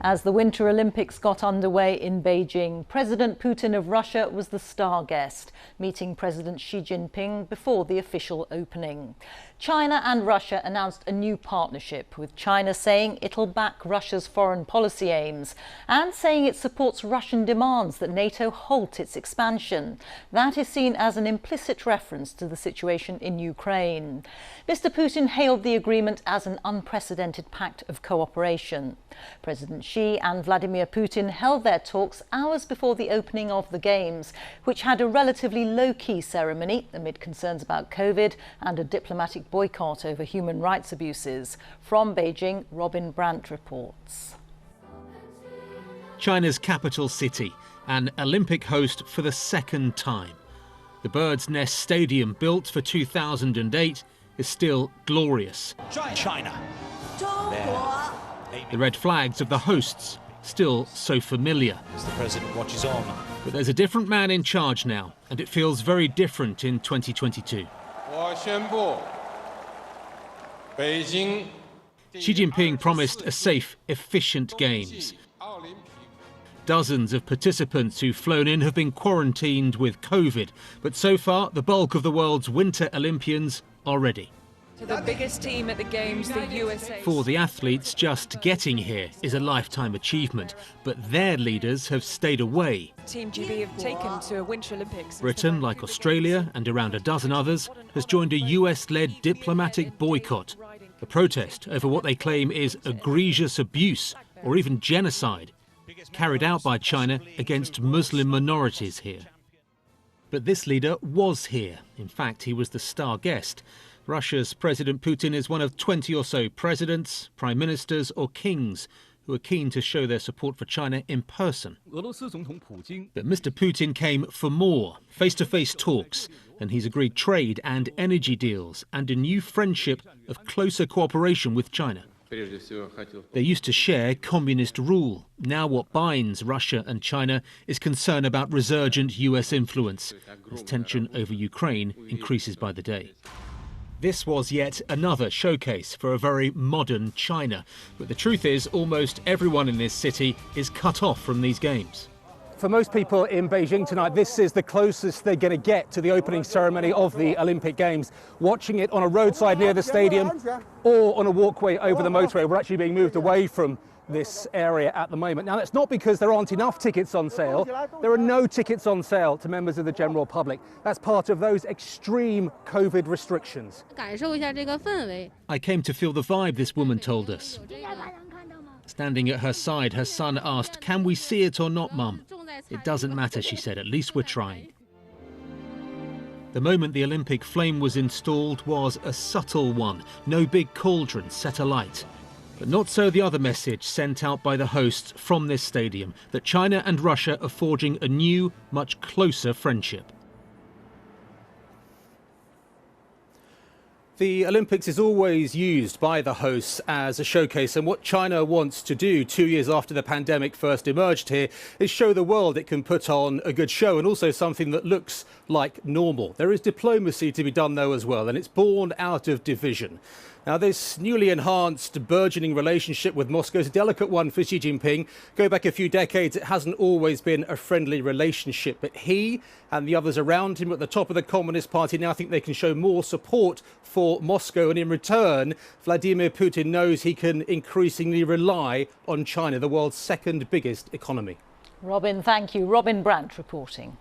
As the Winter Olympics got underway in Beijing, President Putin of Russia was the star guest, meeting President Xi Jinping before the official opening. China and Russia announced a new partnership, with China saying it'll back Russia's foreign policy aims and saying it supports Russian demands that NATO halt its expansion. That is seen as an implicit reference to the situation in Ukraine. Mr. Putin hailed the agreement as an unprecedented pact of cooperation. President Xi and Vladimir Putin held their talks hours before the opening of the Games, which had a relatively low-key ceremony amid concerns about COVID and a diplomatic boycott over human rights abuses. From Beijing, Robin Brandt reports. China's capital city, an Olympic host for the second time. The Bird's Nest Stadium, built for 2008, is still glorious. China. The red flags of the hosts, still so familiar. As the president watches on. But there's a different man in charge now, and it feels very different in 2022. Xi Jinping promised a safe, efficient Games. Dozens of participants who've flown in have been quarantined with COVID, but so far the bulk of the world's Winter Olympians are ready. To the biggest team at the Games, the USA. For the athletes, just getting here is a lifetime achievement, but their leaders have stayed away. Team GB have taken to a Winter Olympics. Britain, like Australia and around a dozen others, has joined a US-led diplomatic boycott, a protest over what they claim is egregious abuse or even genocide carried out by China against Muslim minorities here. But this leader was here. In fact, he was the star guest. Russia's President Putin is one of 20 or so presidents, prime ministers or kings who are keen to show their support for China in person. But Mr. Putin came for more, face-to-face talks, and he's agreed trade and energy deals and a new friendship of closer cooperation with China. They used to share communist rule. Now what binds Russia and China is concern about resurgent US influence, as tension over Ukraine increases by the day. This was yet another showcase for a very modern China. But the truth is, almost everyone in this city is cut off from these games. For most people in Beijing tonight, this is the closest they're going to get to the opening ceremony of the Olympic Games. Watching it on a roadside near the stadium or on a walkway over the motorway. We're actually being moved away from this area at the moment. Now, that's not because there aren't enough tickets on sale. There are no tickets on sale to members of the general public. That's part of those extreme COVID restrictions. I came to feel the vibe, this woman told us. Standing at her side, her son asked, "Can we see it or not, Mum?" "It doesn't matter," she said, "at least we're trying." The moment the Olympic flame was installed was a subtle one. No big cauldron set alight. But not so the other message sent out by the hosts from this stadium, that China and Russia are forging a new, much closer friendship. The Olympics is always used by the hosts as a showcase, and what China wants to do 2 years after the pandemic first emerged here is show the world it can put on a good show and also something that looks like normal. There is diplomacy to be done though as well, and it's born out of division. Now, this newly enhanced, burgeoning relationship with Moscow is a delicate one for Xi Jinping. Go back a few decades, it hasn't always been a friendly relationship. But he and the others around him at the top of the Communist Party now think they can show more support for Moscow. And in return, Vladimir Putin knows he can increasingly rely on China, the world's second biggest economy. Robin, thank you. Robin Brandt reporting.